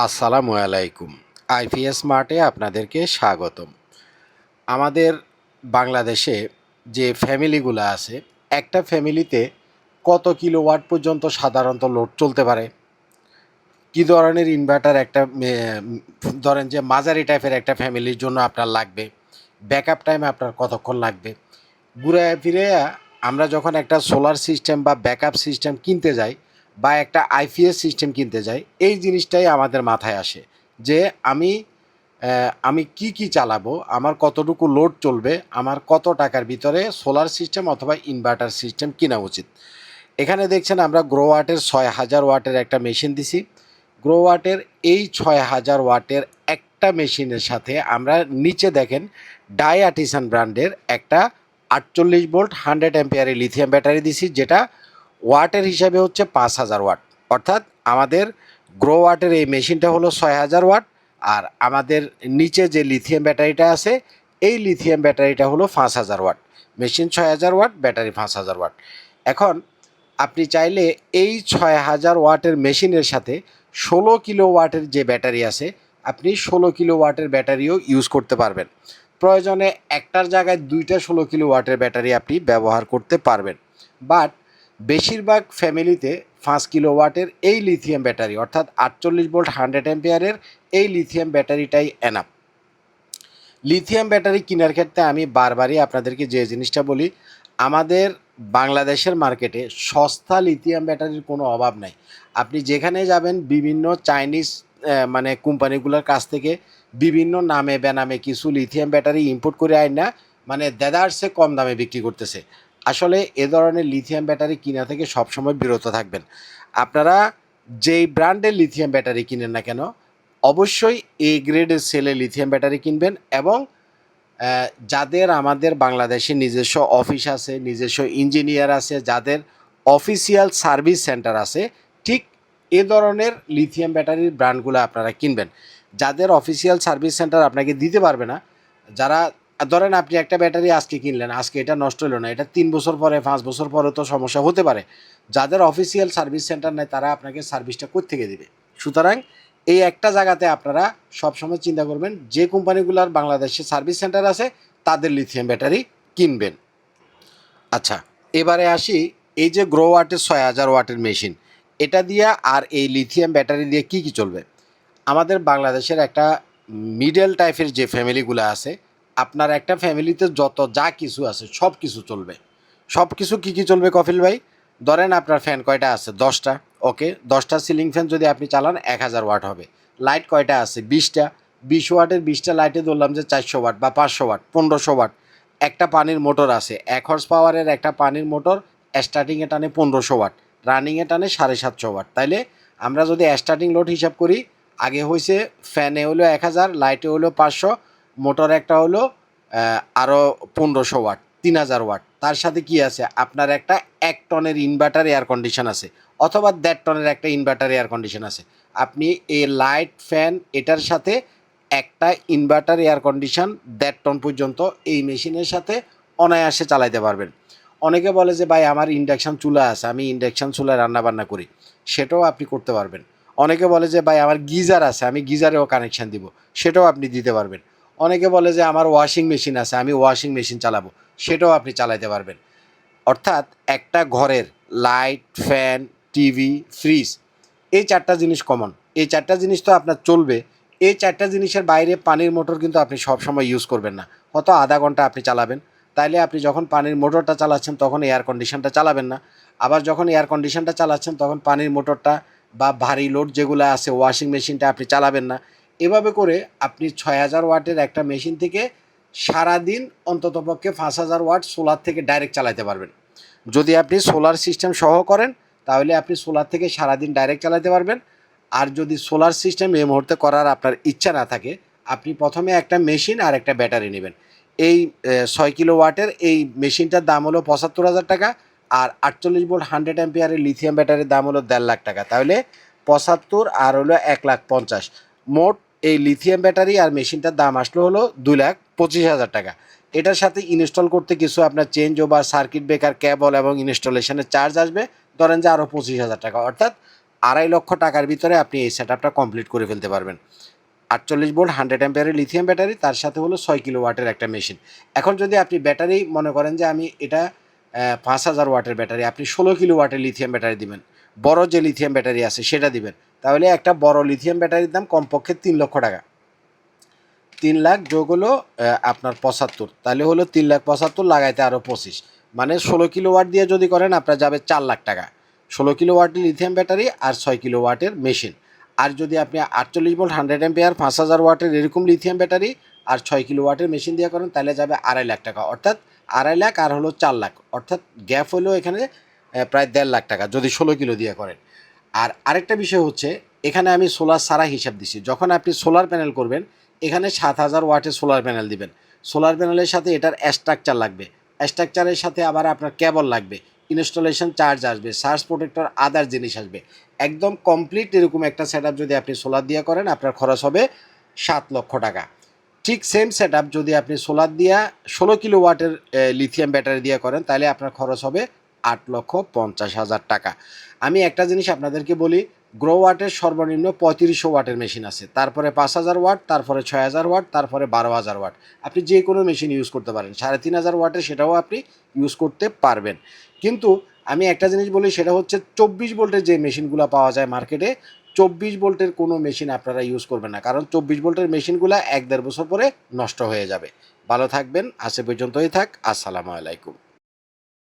আসসালামু আলাইকুম। আইপিএস মার্টে আপনাদেরকে স্বাগতম। আমাদের বাংলাদেশে যে ফ্যামিলিগুলো আছে, একটা ফ্যামিলিতে কত কিলোওয়াট পর্যন্ত সাধারণত লোড চলতে পারে? কি ধরনের ইনভার্টার একটা ধরেন যে মাঝারি টাইপের একটা ফ্যামিলির জন্য আপনার লাগবে? ব্যাকআপ টাইম আপনার কতক্ষণ লাগবে? ঘুরায়া ফিরাইয়া আমরা যখন একটা সোলার সিস্টেম বা ব্যাকআপ সিস্টেম কিনতে যাই বা একটা আইপিএস সিস্টেম কিনতে যাই, এই জিনিসটাই আমাদের মাথায় আসে যে আমি কি চালাবো, আমার কতটুকু লোড চলবে, আমার কত টাকার ভিতরে সোলার সিস্টেম অথবা ইনভার্টার সিস্টেম কিনা উচিত। এখানে দেখছেন আমরা গ্রোওয়াটের ৬০০০ ওয়াটের একটা মেশিন দিছি। গ্রোওয়াটের এই ৬০০০ ওয়াটের একটা মেশিনের সাথে আমরা নিচে দেখেন ডাইআর্টিসান ব্র্যান্ডের একটা ৪৮ ভোল্ট 100 অ্যাম্পিয়ারের লিথিয়াম ব্যাটারি দিছি, যেটা ওয়াটের হিসাবে হচ্ছে ৫০০০ ওয়াট। অর্থাৎ আমাদের গ্রোওয়াটের এই মেশিনটা হলো ৬০০০ ওয়াট, আর আমাদের নিচে যে লিথিয়াম ব্যাটারিটা আছে এই লিথিয়াম ব্যাটারিটা হলো ৫০০০ watt. Machine ৬০০০ watt, battery ৫০০০ watt. এখন আপনি চাইলে এই ৬০০০ ওয়াটের মেশিনের সাথে ১৬ কিলো ওয়াটের যে ব্যাটারি আছে, আপনি ১৬ কিলো ওয়াটের ব্যাটারিও ইউজ করতে পারবেন। প্রয়োজনে একটার জায়গায় দুইটা ১৬ কিলো ওয়াটের ব্যাটারি আপনি ব্যবহার করতে পারবেন। বাট বেশিরভাগ ফ্যামিলিতে ৫ কিলো ওয়াটের এই লিথিয়াম ব্যাটারি অর্থাৎ ৪৮ ভোল্ট 100 অ্যাম্পিয়ারের এই লিথিয়াম ব্যাটারিটাই এনাফ। লিথিয়াম ব্যাটারি কেনার ক্ষেত্রে আমি বারবারই আপনাদেরকে যে জিনিসটা বলি, আমাদের বাংলাদেশের মার্কেটে সস্তা লিথিয়াম ব্যাটারির কোনো অভাব নাই। আপনি যেখানে যাবেন বিভিন্ন চাইনিজ মানে কোম্পানিগুলোর কাছ থেকে বিভিন্ন নামে বেনামে কিছু লিথিয়াম ব্যাটারি ইম্পোর্ট করে আইনা মানে দেদারসে কম দামে বিক্রি করতেছে। আসলে এ ধরনের লিথিয়াম ব্যাটারি কিনা থেকে সবসময় বিরত থাকবেন। আপনারা যেই ব্র্যান্ডের লিথিয়াম ব্যাটারি কিনেন না কেন, অবশ্যই এ গ্রেডের সেলে লিথিয়াম ব্যাটারি কিনবেন। এবং যাদের আমাদের বাংলাদেশে নিজস্ব অফিস আছে, নিজস্ব ইঞ্জিনিয়ার আছে, যাদের অফিসিয়াল সার্ভিস সেন্টার আছে, ঠিক এ ধরনের লিথিয়াম ব্যাটারির ব্র্যান্ডগুলো আপনারা কিনবেন। যাদের অফিসিয়াল সার্ভিস সেন্টার আপনাকে দিতে পারবে না, যারা ধরেন আপনি একটা ব্যাটারি আজকে কিনলেন, আজকে এটা নষ্ট হলো না, এটা ৩ বছর পরে ৫ বছর পরে তো সমস্যা হতে পারে। যাদের অফিসিয়াল সার্ভিস সেন্টার নেই তারা আপনাকে সার্ভিসটা কোত্থেকে দেবে? সুতরাং এই একটা জায়গাতে আপনারা সবসময় চিন্তা করবেন যে কোম্পানিগুলোর বাংলাদেশে সার্ভিস সেন্টার আছে তাদের লিথিয়াম ব্যাটারি কিনবেন। আচ্ছা, এবারে আসি এই যে গ্রো ওয়াটের ৬০০০ ওয়াটের মেশিন, এটা দিয়ে আর এই লিথিয়াম ব্যাটারি দিয়ে কি চলবে? আমাদের বাংলাদেশের একটা মিডল টাইপের যে ফ্যামিলিগুলো আছে, আপনার একটা ফ্যামিলিতে যত যা কিছু আছে সব কিছু চলবে। সব কিছু কী চলবে কফিল ভাই? ধরেন আপনার ফ্যান কয়টা আছে? ১০টা। ওকে, ১০টা সিলিং ফ্যান যদি আপনি চালান ১০০০ ওয়াট হবে। লাইট কয়টা আছে? ২০টা। ২০ ওয়াটের ২০টা লাইটে ধরলাম যে ৪০০ ওয়াট বা ৫০০ ওয়াট, ১৫০০ ওয়াট। একটা পানির মোটর আছে, ১ হর্স পাওয়ারের একটা পানির মোটর, স্টার্টিংয়ে টানে ১৫০০ ওয়াট, রানিংয়ে টানে ৭৫০ ওয়াট। তাইলে আমরা যদি স্টার্টিং লোড হিসাব করি, আগে হয়েছে ফ্যানে হলো ১০০০, লাইটে হলো ৫০০, মোটর একটা হলো আরও ১৫০০ ওয়াট, ৩০০০ ওয়াট। তার সাথে কি আছে? আপনার একটা ১ টনের ইনভার্টার এয়ার কন্ডিশন আছে, অথবা ১.৫ টনের একটা ইনভার্টার এয়ার কন্ডিশন আছে। আপনি এই লাইট ফ্যান এটার সাথে একটা ইনভার্টার এয়ার কন্ডিশন ১.৫ টন পর্যন্ত এই মেশিনের সাথে অনায়াসে চালাইতে পারবেন। অনেকে বলে যে ভাই আমার ইন্ডাকশান চুলা আছে, আমি ইন্ডাকশান চুলায় রান্নাবান্না করি, সেটাও আপনি করতে পারবেন। অনেকে বলে যে ভাই আমার গিজার আছে, আমি গিজারেও কানেকশান দিব, সেটাও আপনি দিতে পারবেন। অনেকে বলে যে আমার ওয়াশিং মেশিন আছে, আমি ওয়াশিং মেশিন চালাবো, সেটাও আপনি চালাইতে পারবেন। অর্থাৎ একটা ঘরের লাইট, ফ্যান, টিভি, ফ্রিজ, এই ৪টা জিনিস কমন। এই ৪টা জিনিস তো আপনার চলবে। এই ৪টা জিনিসের বাইরে পানির মোটর কিন্তু আপনি সবসময় ইউজ করবেন না। হয়তো আধা ঘন্টা আপনি চালাবেন। তাইলে আপনি যখন পানির মোটরটা চালাচ্ছেন তখন এয়ার কন্ডিশনটা চালাবেন না। আবার যখন এয়ার কন্ডিশনটা চালাচ্ছেন তখন পানির মোটরটা বা ভারী লোড যেগুলো আছে ওয়াশিং মেশিনটা আপনি চালাবেন না। এভাবে করে আপনি ৬০০০ ওয়াটের একটা মেশিন থেকে সারাদিন অন্ততপক্ষে ৫০০০ ওয়াট সোলার থেকে ডাইরেক্ট চালাতে পারবেন। যদি আপনি সোলার সিস্টেম সহ করেন তাহলে আপনি সোলার থেকে সারাদিন ডাইরেক্ট চালাতে পারবেন। আর যদি সোলার সিস্টেম এই মুহূর্তে করার আপনার ইচ্ছা না থাকে, আপনি প্রথমে একটা মেশিন আর একটা ব্যাটারি নেবেন। এই ৬ কিলো ওয়াটের এই মেশিনটার দাম হলো ৭৫,০০০ টাকা, আর ৪৮ ভোল্ট 100 অ্যাম্পিয়ারের লিথিয়াম ব্যাটারির দাম হলো ১.৫ লাখ টাকা। তাহলে ৭৫ আর হলো ১,৫০,০০০, মোট এই লিথিয়াম ব্যাটারি আর মেশিনটার দাম আসলো হলো ২,২৫,০০০ টাকা। এটার সাথে ইনস্টল করতে কিছু আপনার চেঞ্জ ওভার, সার্কিট ব্রেকার, কেবল এবং ইনস্টলেশনের চার্জ আসবে, ধরেন যে আরও ২৫,০০০ টাকা। অর্থাৎ 2.5 লক্ষ টাকার ভিতরে আপনি এই সেট আপটা কমপ্লিট করে ফেলতে পারবেন। 48 ভোল্ট 100 অ্যাম্পিয়ারের লিথিয়াম ব্যাটারি, তার সাথে হলো 6 কিলো ওয়াটের একটা মেশিন। এখন যদি আপনি ব্যাটারি মনে করেন যে আমি এটা 5000 ওয়াটের ব্যাটারি, আপনি 16 কিলো ওয়াটের লিথিয়াম ব্যাটারি দিবেন, বড় যে লিথিয়াম ব্যাটারি আছে সেটা দিবেন, তাহলে একটা বড় লিথিয়াম ব্যাটারির দাম কমপক্ষে 3 লক্ষ টাকা। 3 লাখ যোগ হলো আপনার 75, তাহলে হলো 3,75,000 লাগাইতে আরও 25, মানে 16 কিলো ওয়াট দিয়ে যদি করেন আপনার যাবে 4 লাখ টাকা। 16 কিলো ওয়াটের লিথিয়াম ব্যাটারি আর 6 কিলো ওয়াটের মেশিন। আর যদি আপনি 48 ভোল্ট 100 অ্যাম্পিয়ার 5000 ওয়াটের এরকম লিথিয়াম ব্যাটারি আর 6 কিলো ওয়াটের মেশিন দিয়ে করেন, তাহলে যাবে 2.5 লাখ টাকা, অর্থাৎ 2.5 লাখ আর হলো 4 লাখ, অর্থাৎ গ্যাপ হলো এখানে প্রায় 1.5 লাখ টাকা যদি 16 কিলো দিয়ে করেন। আর আরেকটা বিষয় হচ্ছে, এখানে আমি সোলার সারা হিসাব দিছি। যখন আপনি সোলার প্যানেল করবেন, এখানে 7000 ওয়াটের সোলার প্যানেল দিবেন। সোলার প্যানেলের সাথে এটার স্ট্রাকচার লাগবে, স্ট্রাকচারের সাথে আবার আপনার কেবল লাগবে, ইনস্টলেশন চার্জ আসবে, সার্জ প্রোটেক্টর, আদার জিনিস আসবে। একদম কমপ্লিট এরকম একটা সেট যদি আপনি সোলার দিয়ে করেন, আপনার খরচ হবে 7 লক্ষ টাকা। ঠিক সেম সেট যদি আপনি সোলার দিয়া 16 কিলো ওয়াটের লিথিয়াম ব্যাটারি দিয়ে করেন, তাহলে আপনার খরচ হবে 8,50,000 টাকা। আমি একটা জিনিস আপনাদেরকে বলি, গ্রো ওয়াটের সর্বনিম্ন 3500 ওয়াটের মেশিন আছে, তারপরে 5000 ওয়াট, তারপরে 6000 ওয়াট, তারপরে 12000 ওয়াট। আপনি যে কোনো মেশিন ইউজ করতে পারেন। 3500 ওয়াটের সেটাও আপনি ইউজ করতে পারবেন। কিন্তু আমি একটা জিনিস বলি, সেটা হচ্ছে 24 ভোল্টের যে মেশিনগুলো পাওয়া যায় মার্কেটে, 24 ভোল্টের কোনো মেশিন আপনারা ইউজ করবেন না, কারণ 24 ভোল্টের মেশিনগুলো 1-1.5 বছর পরে নষ্ট হয়ে যাবে। ভালো থাকবেন, আজ পর্যন্তই থাক। আসসালামু আলাইকুম।